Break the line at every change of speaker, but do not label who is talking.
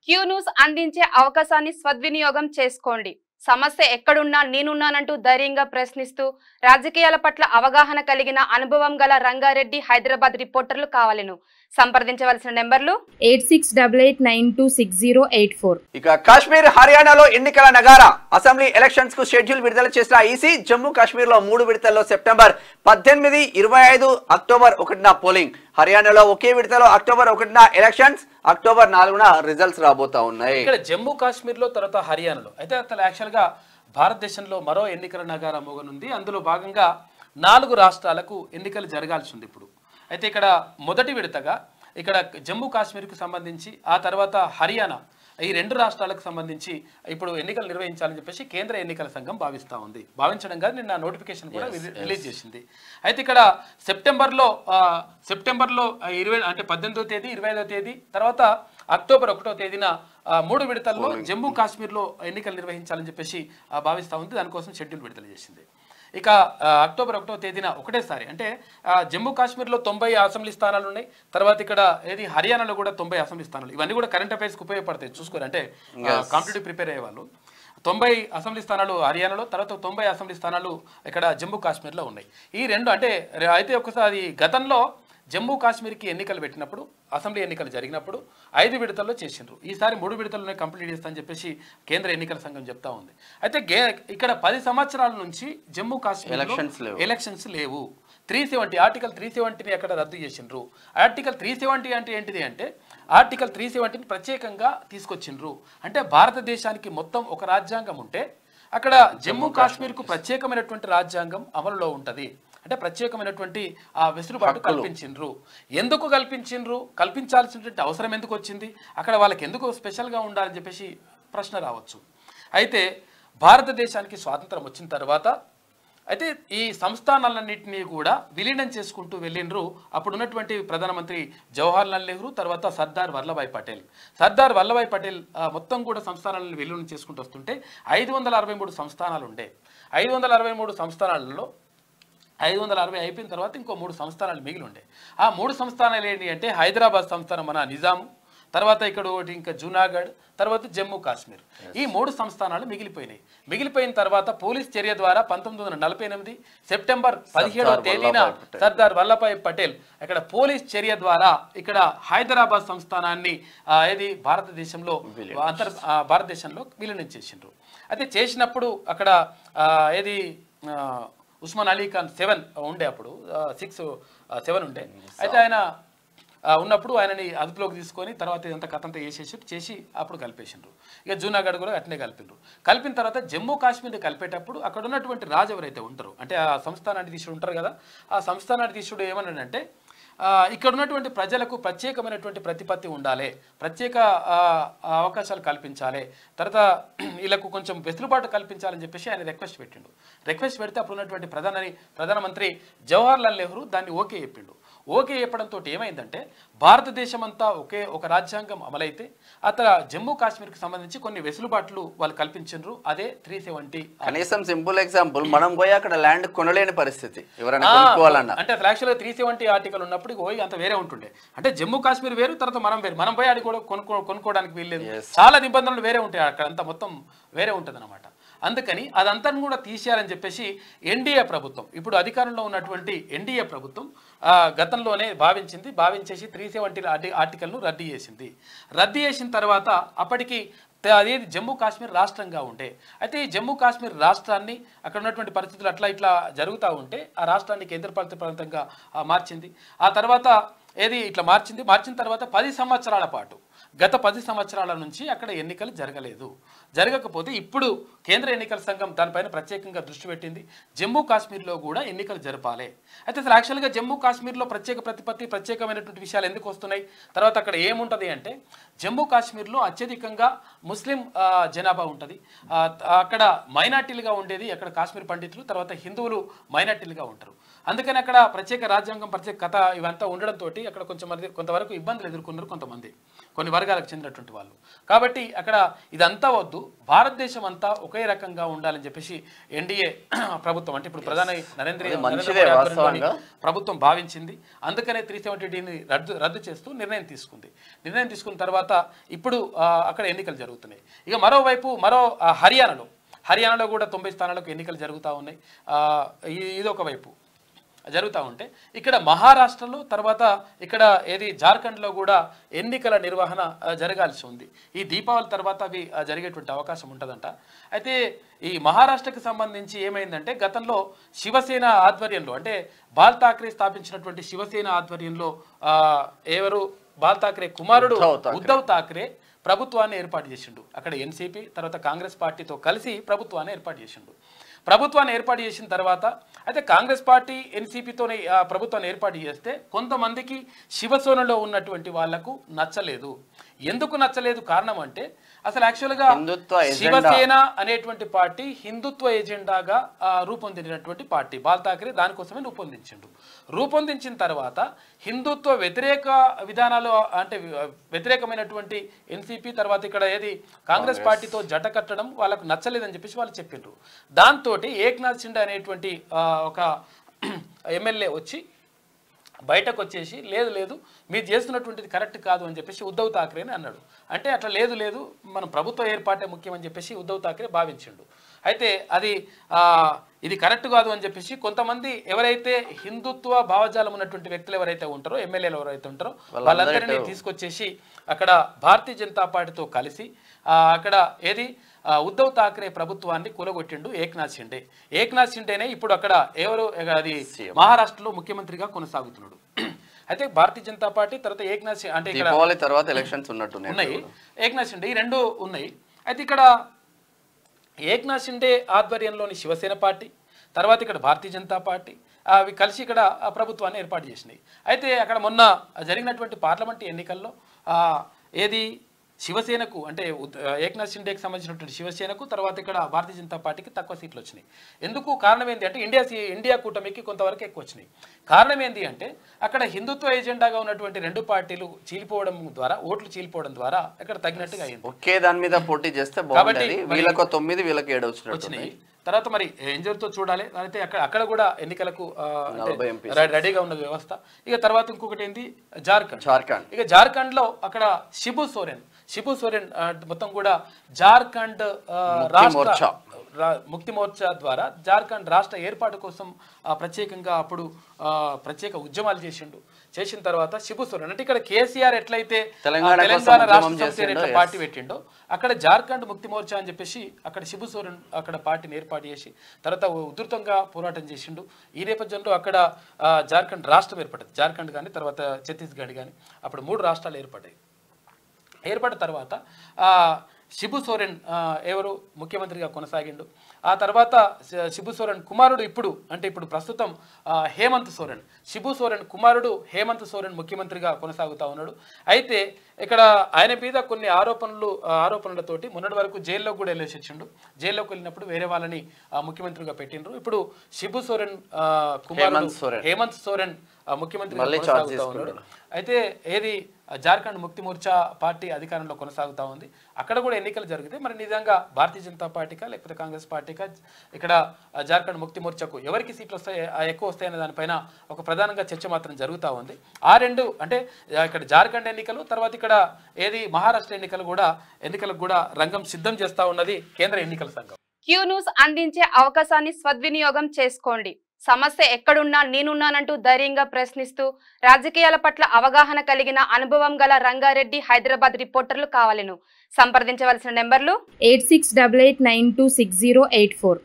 Q news అందించే అవకాశాన్ని సద్వినియోగం చేసుకోండి. సమస్య ఎక్కడున్నా నేనున్నానంటూ ధైర్యంగా ప్రశ్నిస్తూ రాజకీయాల పట్ల అవగాహన కలిగిన అనుభవం గల రంగారెడ్డి హైదరాబాద్ రిపోర్టర్లు కావాలను సంప్రదించవలసిన నెంబర్లు
8688926084.
ఇక కాశ్మీర్ హర్యానాలో ఎన్నికల నగారా అసెంబ్లీ ఎలక్షన్స్ కు షెడ్యూల్ విడుదల చేసిన ఈసీ జమ్మూ కాశ్మీర్ లో 3 విడతల్లో సెప్టెంబర్ 18, 25, అక్టోబర్ 1న పోలింగ్. హర్యానాలో ఒకే విడతలో అక్టోబర్ 1న ఎలక్షన్స్, అక్టోబర్ 4న రిజల్ట్స్ రాబోతా ఉన్నాయి.
ఇక్కడ జమ్మూ కాశ్మీర్ లో తర్వాత హర్యానాలో అయితే అసలు యాక్చువల్ గా భారతదేశంలో మరో ఎన్నికల నగారా మోగనుంది. అందులో భాగంగా 4 రాష్ట్రాలకు ఎన్నికలు జరగాల్సి ఉంది ఇప్పుడు. అయితే ఇక్కడ మొదటి విడతగా ఇక్కడ జమ్మూ కాశ్మీర్కు సంబంధించి ఆ తర్వాత హర్యానా ఈ 2 రాష్ట్రాలకు సంబంధించి ఇప్పుడు ఎన్నికలు నిర్వహించాలని చెప్పేసి కేంద్ర ఎన్నికల సంఘం భావిస్తూ ఉంది. భావించడం కాదు, నిన్న నోటిఫికేషన్ కూడా రిలీజ్ చేసింది. అయితే ఇక్కడ సెప్టెంబర్లో 20 అంటే 18వ తేదీ, 25వ తేదీ, తర్వాత అక్టోబర్ 1వ తేదీన 3 విడతల్లో జమ్మూ కాశ్మీర్లో ఎన్నికలు నిర్వహించాలని చెప్పేసి భావిస్తూ ఉంది. దానికోసం షెడ్యూల్ విడుదల చేసింది. ఇక అక్టోబర్ 1వ తేదీన ఒకటేసారి అంటే జమ్మూ కాశ్మీర్లో 90 అసెంబ్లీ స్థానాలు ఉన్నాయి. తర్వాత ఇక్కడ ఏది హర్యానాలో కూడా 90 అసెంబ్లీ స్థానాలు. ఇవన్నీ కూడా కరెంట్ అఫైర్స్కి ఉపయోగపడతాయి చూసుకోరు, అంటే కాంపిటేటివ్ ప్రిపేర్ అయ్యే వాళ్ళు. 90 అసెంబ్లీ స్థానాలు హర్యానాలో, తర్వాత 90 అసెంబ్లీ స్థానాలు ఇక్కడ జమ్మూ కాశ్మీర్లో ఉన్నాయి. ఈ 2 అంటే అయితే ఒకసారి గతంలో జమ్మూ కాశ్మీర్కి ఎన్నికలు పెట్టినప్పుడు, అసెంబ్లీ ఎన్నికలు జరిగినప్పుడు 5 విడతల్లో చేసిండ్రు. ఈసారి 3 విడతల్లోనే కంప్లీట్ చేస్తామని చెప్పేసి కేంద్ర ఎన్నికల సంఘం చెప్తా ఉంది. అయితే ఇక్కడ 10 సంవత్సరాల నుంచి జమ్మూ కాశ్మీర్ ఎలక్షన్స్ లేవు. 370 ఆర్టికల్ 370ని అక్కడ రద్దు చేసిండ్రు. ఆర్టికల్ 370 అంటే ఏంటిది అంటే ఆర్టికల్ 370ని ప్రత్యేకంగా తీసుకొచ్చిండ్రు. అంటే భారతదేశానికి మొత్తం ఒక రాజ్యాంగం ఉంటే అక్కడ జమ్మూ కాశ్మీర్కు ప్రత్యేకమైనటువంటి రాజ్యాంగం అమలులో ఉంటుంది. అంటే ప్రత్యేకమైనటువంటి ఆ వెసులుబాటు కల్పించిండ్రు. ఎందుకు కల్పించిండ్రు, కల్పించాల్సినటువంటి అవసరం ఎందుకు వచ్చింది, అక్కడ వాళ్ళకి ఎందుకు స్పెషల్గా ఉండాలని చెప్పేసి ప్రశ్న రావచ్చు. అయితే భారతదేశానికి స్వాతంత్రం వచ్చిన తర్వాత అయితే ఈ సంస్థానాలన్నింటినీ కూడా విలీనం చేసుకుంటూ వెళ్ళిండ్రు అప్పుడు ఉన్నటువంటి ప్రధానమంత్రి జవహర్లాల్ నెహ్రూ, తర్వాత సర్దార్ వల్లభాయ్ పటేల్. సర్దార్ వల్లభాయ్ పటేల్ మొత్తం కూడా సంస్థానాలను విలీనం చేసుకుంటూ వస్తుంటే 563 సంస్థానాలు ఉండే. 563 సంస్థానాలలో 560 అయిపోయిన తర్వాత ఇంకో 3 సంస్థానాలు మిగిలి ఉండే. ఆ 3 సంస్థానాలు ఏంటి అంటే హైదరాబాద్ సంస్థానం మన నిజాము, తర్వాత ఇక్కడ ఒకటి ఇంకా జూనాగఢ్, తర్వాత జమ్మూ కాశ్మీర్. ఈ 3 సంస్థానాలు మిగిలిపోయినాయి. మిగిలిపోయిన తర్వాత పోలీస్ చర్య ద్వారా 1948 సెప్టెంబర్ 17వ తేదీన సర్దార్ వల్లభాయ్ పటేల్ ఇక్కడ పోలీస్ చర్య ద్వారా ఇక్కడ హైదరాబాద్ సంస్థానాన్ని ఏది భారతదేశంలో విలీనం చేసిండ్రు. అయితే చేసినప్పుడు అక్కడ ఏది ఉస్మాన్ అలీ ఖాన్ 7 ఉండే, అప్పుడు 7 ఉండే. అయితే ఆయన ఉన్నప్పుడు ఆయనని అదుపులోకి తీసుకొని తర్వాత ఇదంతా కథంతా చేసి అప్పుడు కలిపేసిండ్రు. ఇక జూనాగఢ్ కూడా అట్నే కలిపిన తర్వాత జమ్మూ కాశ్మీర్ని కలిపేటప్పుడు అక్కడ ఉన్నటువంటి రాజు ఎవరైతే ఉంటారో, అంటే ఆ సంస్థానాధీశుడు ఉంటారు కదా, ఆ సంస్థానాధీశుడు ఏమన్నాడంటే ఇక్కడ ఉన్నటువంటి ప్రజలకు ప్రత్యేకమైనటువంటి ప్రతిపత్తి ఉండాలి, ప్రత్యేక అవకాశాలు కల్పించాలి, తర్వాత వీళ్ళకు కొంచెం వెసులుబాటు కల్పించాలని చెప్పేసి ఆయన రిక్వెస్ట్ పెడితే అప్పుడు ఉన్నటువంటి ప్రధానమంత్రి జవహర్లాల్ నెహ్రూ దాన్ని ఓకే చెప్పిండు. ఓకే చెప్పడంతో ఏమైందంటే భారతదేశం అంతా ఒక రాజ్యాంగం అమలైతే అతను జమ్మూ కాశ్మీర్కి సంబంధించి కొన్ని వెసులుబాట్లు వాళ్ళు కల్పించారు. అదే 370.
కనీసం సింపుల్ ఎగ్జాంపుల్, మనం పోయి అక్కడ ల్యాండ్ కొనలేని పరిస్థితి ఎవరైనా కొనుక్కోవాలన్నా.
అంటే అసలు యాక్చువల్గా 370 ఆర్టికల్ ఉన్నప్పుడు పోయి అంత వేరే ఉంటుండే. అంటే జమ్మూ కాశ్మీర్ వేరు, తర్వాత మనం పోయి అది కూడా కొనుక్కోవడానికి వీల్లేదు. చాలా నిబంధనలు వేరే ఉంటాయి, అక్కడ అంతా మొత్తం వేరే ఉంటుంది అనమాట. అందుకని అదంతా కూడా తీసేయాలని చెప్పేసి ఎన్డీఏ ప్రభుత్వం, ఇప్పుడు అధికారంలో ఉన్నటువంటి ఎన్డీఏ ప్రభుత్వం గతంలోనే భావించేసి 370 ఆర్టికల్ను రద్దు చేసిన తర్వాత అప్పటికి అదేది జమ్మూ కాశ్మీర్ రాష్ట్రంగా ఉండే. అయితే ఈ జమ్మూ కాశ్మీర్ రాష్ట్రాన్ని అక్కడ ఉన్నటువంటి పరిస్థితులు ఇట్లా జరుగుతూ ఉంటే ఆ రాష్ట్రాన్ని కేంద్రపాలిత ప్రాంతంగా మార్చింది. ఆ తర్వాత ఇట్లా మార్చిన తర్వాత 10 సంవత్సరాల పాటు, గత 10 సంవత్సరాల నుంచి అక్కడ ఎన్నికలు జరగకపోతే ఇప్పుడు కేంద్ర ఎన్నికల సంఘం దానిపైన ప్రత్యేకంగా దృష్టి పెట్టింది. జమ్మూ కాశ్మీర్లో కూడా ఎన్నికలు జరపాలి. అయితే అసలు యాక్చువల్గా జమ్మూ కాశ్మీర్లో ప్రత్యేక ప్రతిపత్తి, ప్రత్యేకమైనటువంటి విషయాలు ఎందుకు వస్తున్నాయి, తర్వాత అక్కడ ఏముంటుంది అంటే జమ్మూ కాశ్మీర్లో అత్యధికంగా ముస్లిం జనాభా ఉంటుంది. అక్కడ మైనార్టీలుగా ఉండేది అక్కడ కాశ్మీర్ పండితులు, తర్వాత హిందువులు మైనార్టీలుగా ఉంటారు. అందుకని అక్కడ ప్రత్యేక రాజ్యాంగం, ప్రత్యేక కథ ఇవంతా ఉండడంతో అక్కడ కొంతవరకు ఇబ్బందులు ఎదుర్కొన్నారు కొన్ని వర్గాలకు చెందినటువంటి వాళ్ళు. కాబట్టి అక్కడ ఇదంతా వద్దు, భారతదేశం అంతా ఒకే రకంగా ఉండాలని చెప్పేసి ఎన్డీఏ ప్రభుత్వం అంటే ఇప్పుడు ప్రధాని నరేంద్ర మోదీ ప్రభుత్వం భావించింది. అందుకనే 370Dని రద్దు చేస్తూ నిర్ణయం తీసుకుంది. నిర్ణయం తీసుకున్న తర్వాత ఇప్పుడు అక్కడ ఎన్నికలు జరుగుతున్నాయి. ఇక మరోవైపు హర్యానాలో కూడా 90 స్థానాలకు ఎన్నికలు జరుగుతూ ఉన్నాయి. ఇదొక వైపు జరుగుతూ ఉంటే ఇక్కడ మహారాష్ట్రలో తర్వాత ఇక్కడ జార్ఖండ్లో కూడా ఎన్నికల నిర్వహణ జరగాల్సి ఉంది. ఈ దీపావళి తర్వాత అవి జరిగేటువంటి అవకాశం ఉంటుందంట. అయితే ఈ మహారాష్ట్రకి సంబంధించి ఏమైందంటే గతంలో శివసేన ఆధ్వర్యంలో అంటే బాల్ ఠాక్రే స్థాపించినటువంటి శివసేన ఆధ్వర్యంలో బాల్ ఠాక్రే కుమారుడు ఉద్ధవ్ ఠాక్రే ప్రభుత్వాన్ని ఏర్పాటు చేసిండు. అక్కడ ఎన్సీపీ తర్వాత కాంగ్రెస్ పార్టీతో కలిసి ప్రభుత్వాన్ని ఏర్పాటు చేసిండు. ప్రభుత్వాన్ని ఏర్పాటు చేసిన తర్వాత అయితే కాంగ్రెస్ పార్టీ ఎన్సీపీతోనే ప్రభుత్వాన్ని ఏర్పాటు చేస్తే కొంతమందికి శివసేనలో ఉన్నటువంటి వాళ్లకు నచ్చలేదు. ఎందుకు నచ్చలేదు కారణం అంటే అసలు యాక్చువల్గా శివసేన అనేటువంటి పార్టీ హిందుత్వ ఎజెండాగా రూపొందినటువంటి పార్టీ. బాల్ ఠాక్రే దానికోసమే రూపొందించిన తర్వాత హిందుత్వ వ్యతిరేక విధానాలు అంటే వ్యతిరేకమైనటువంటి ఎన్సీపీ తర్వాత ఇక్కడ కాంగ్రెస్ పార్టీతో జట కట్టడం వాళ్ళకు నచ్చలేదని చెప్పేసి వాళ్ళు చెప్పిండ్రు. దాంతో ఏక్నాథ్ షిండే అనేటువంటి ఒక ఎమ్మెల్యే వచ్చి బయటకు వచ్చేసి లేదు మీరు చేస్తున్నటువంటిది కరెక్ట్ కాదు అని చెప్పేసి ఉద్ధవ్ ఠాక్రేని అన్నాడు. అంటే అట్లా లేదు మనం ప్రభుత్వ ఏర్పాటే ముఖ్యమని చెప్పేసి ఉద్ధవ్ ఠాక్రే భావించిండు. అయితే ఇది కరెక్ట్ కాదు అని చెప్పేసి కొంతమంది ఎవరైతే హిందుత్వ భావజాలం ఉన్నటువంటి వ్యక్తులు ఎవరైతే ఉంటారో ఎమ్మెల్యేలు ఎవరైతే ఉంటారో వాళ్ళందరినీ తీసుకొచ్చేసి అక్కడ భారతీయ జనతా పార్టీతో కలిసి అక్కడ ఉద్ధవ్ ఠాక్రే ప్రభుత్వాన్ని కూలగొట్టిండు ఏక్నాథ్ షిండేనే ఇప్పుడు అక్కడ మహారాష్ట్రలో ముఖ్యమంత్రిగా కొనసాగుతున్నాడు. అయితే భారతీయ జనతా పార్టీ తర్వాత ఏక్నాథ్ షిండే అంటే ఇక్కడ
తర్వాత ఎలక్షన్స్ ఉన్నాయి,
ఏక్నాథ్ షిండే ఈ రెండు ఉన్నాయి. అయితే ఇక్కడ ఏక్నాథ్ షిండే ఆధ్వర్యంలోని శివసేన పార్టీ తర్వాత ఇక్కడ భారతీయ జనతా పార్టీ అవి కలిసి ఇక్కడ ప్రభుత్వాన్ని ఏర్పాటు చేసినాయి. అయితే అక్కడ మొన్న జరిగినటువంటి పార్లమెంటు ఎన్నికల్లో శివసేనకు అంటే ఏక్నాథ్ షిండేకి సంబంధించినటువంటి శివసేనకు తర్వాత ఇక్కడ భారతీయ జనతా పార్టీకి తక్కువ సీట్లు వచ్చినాయి. ఎందుకు కారణం ఏంటి అంటే ఇండియా కూటమికి కొంతవరకు ఎక్కువ వచ్చినాయి. కారణం ఏంటి అంటే అక్కడ హిందుత్వ ఎజెండాగా ఉన్నటువంటి రెండు పార్టీలు ఓట్లు చీలిపోవడం ద్వారా ఇక్కడ తగినట్టుగా అయింది.
ఒకే దాని మీద పోటీ చేస్తే బాగుంటది. వీళ్ళకు 9 వీళ్ళకి 7 వచ్చినాయి.
తర్వాత మరి ఏం జరుగుతుందో చూడాలి. అయితే అక్కడ కూడా ఎన్నికలకు రెడీగా ఉన్న వ్యవస్థ. ఇక తర్వాత ఇంకొకటి ఏంది జార్ఖండ్. ఇక జార్ఖండ్ లో అక్కడ శిబు సోరెన్ మొత్తం కూడా జార్ఖండ్ రాష్ట్ర ముక్తి మోర్చా ద్వారా జార్ఖండ్ రాష్ట్ర ఏర్పాటు కోసం ప్రత్యేకంగా అప్పుడు ప్రత్యేక ఉద్యమాలు చేసిన తర్వాత శిబు సోరెన్ అంటే ఇక్కడ కేసీఆర్ ఎట్లయితే తెలంగాణ రాష్ట్ర పార్టీ పెట్టిండో అక్కడ జార్ఖండ్ ముక్తి మోర్చా అని చెప్పేసి అక్కడ శిబు సోరెన్ అక్కడ పార్టీని ఏర్పాటు చేసి తర్వాత ఉధృతంగా పోరాటం చేసిండు. ఈ నేపథ్యంలో అక్కడ జార్ఖండ్ రాష్ట్రం ఏర్పడింది. జార్ఖండ్ కానీ తర్వాత ఛత్తీస్గఢ్ కానీ అప్పుడు 3 రాష్ట్రాలు ఏర్పడిన తర్వాత శిబు సోరెన్ ముఖ్యమంత్రిగా కొనసాగిండు. ఆ తర్వాత శిబు సోరెన్ కుమారుడు ఇప్పుడు ప్రస్తుతం హేమంత్ సోరెన్ శిబు సోరెన్ కుమారుడు హేమంత్ సోరెన్ ముఖ్యమంత్రిగా కొనసాగుతూ ఉన్నాడు. అయితే ఇక్కడ ఆయన మీద కొన్ని ఆరోపణలతోటి మొన్నటి వరకు జైల్లో కూడా వెళ్ళేసి వచ్చిండు. జైల్లోకి వెళ్ళినప్పుడు వేరే వాళ్ళని ముఖ్యమంత్రిగా పెట్టిండ్రు. ఇప్పుడు శిబు సోరెన్ కుమారుడు హేమంత్ సోరెన్ ముఖ్యమంత్రిగా కొనసాగుతూ ఉన్నాడు. అయితే జార్ఖండ్ ముక్తి మోర్చా పార్టీ అధికారంలో కొనసాగుతూ ఉంది. అక్కడ కూడా ఎన్నికలు జరిగితే మరి నిజంగా భారతీయ జనతా పార్టీకా లేకపోతే కాంగ్రెస్ పార్టీకా ఇక్కడ జార్ఖండ్ ముక్తి మోర్చాకు ఎవరికి సీట్లు ఎక్కువ వస్తాయనే దానిపైన ఒక ప్రధానంగా చర్చ మాత్రం జరుగుతూ ఉంది. ఆ రెండు అంటే ఇక్కడ జార్ఖండ్ ఎన్నికలు తర్వాత ఇక్కడ మహారాష్ట్ర ఎన్నికలకు కూడా రంగం సిద్ధం చేస్తూ ఉన్నది కేంద్ర ఎన్నికల సంఘం.
క్యూ న్యూస్ అందించే అవకాశాన్ని సద్వినియోగం చేసుకోండి. సమస్య ఎక్కడున్నా నేనున్నానంటూ ధైర్యంగా ప్రశ్నిస్తూ రాజకీయాల పట్ల అవగాహన కలిగిన అనుభవం గల రంగారెడ్డి హైదరాబాద్ రిపోర్టర్లు కావాలను సంప్రదించవలసిన నెంబర్లు 8688926084.